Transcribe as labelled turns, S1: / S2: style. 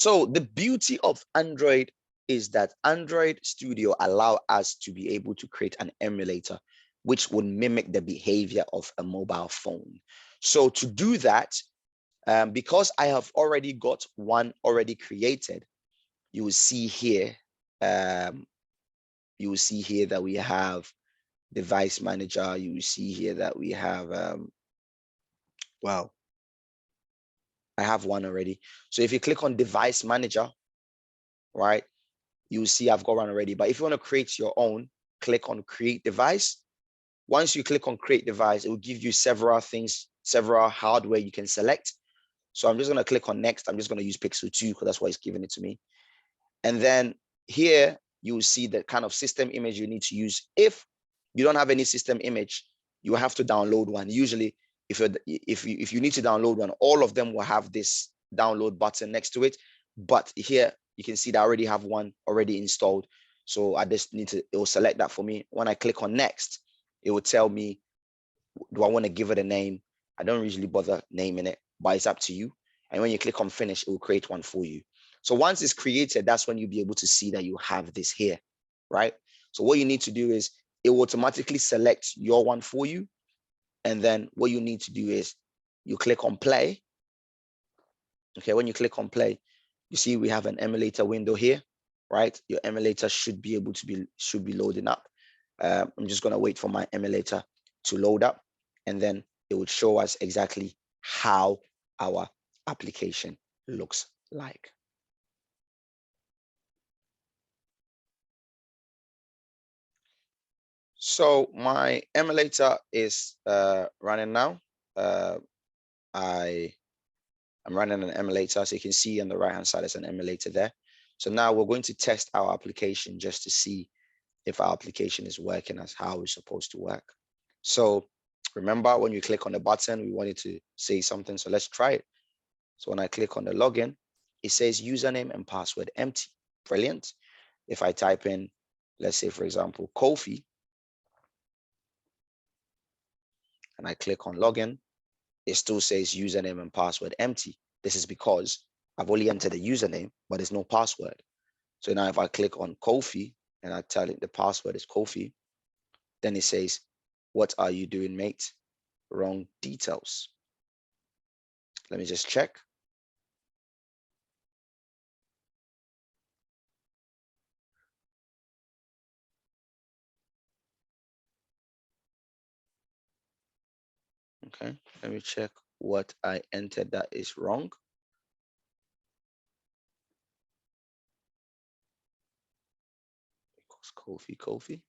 S1: So the beauty of Android is that Android Studio allow us to be able to create an emulator which would mimic the behavior of a mobile phone. So to do that, because I have already got one already created, you will see here, that we have device manager. You will see here that we have, I have one already. So if you click on device manager, right, you'll see I've got one already. But if you want to create your own, click on create device. Once you click on create device, it will give you several things, several hardware you can select. So I'm just going to click on next. I'm just going to use Pixel 2 because that's why it's giving it to me. And then here you will see the kind of system image you need to use. If you don't have any system image, you have to download one. Usually, if you need to download one, all of them will have this download button next to it. But here you can see that I already have one already installed. So I just need to, it will select that for me. When I click on next, it will tell me, do I want to give it a name? I don't usually bother naming it, but it's up to you. And when you click on finish, it will create one for you. So once it's created, that's when you'll be able to see that you have this here, right? So what you need to do is it will automatically select your one for you. And then what you need to do is you click on play. Okay, when you click on play, you see we have an emulator window here, right? Your emulator should be able to be loading up. I'm just going to wait for my emulator to load up, and then it would show us exactly how our application looks like. So my emulator is running now. I'm running an emulator, so you can see on the right hand side there's an emulator there. So now we're going to test our application just to see if our application is working as how it's supposed to work. So remember, when you click on the button, we wanted to say something. So let's try it. So when I click on the login, it says username and password empty. Brilliant. If I type in, let's say, for example, Kofi, and I click on login, it still says username and password empty. This is because I've only entered a username, but there's no password. So now if I click on Kofi and I tell it the password is Kofi, then it says, what are you doing, mate? Wrong details. Let me just check. Okay, let me check what I entered that is wrong. Kofi.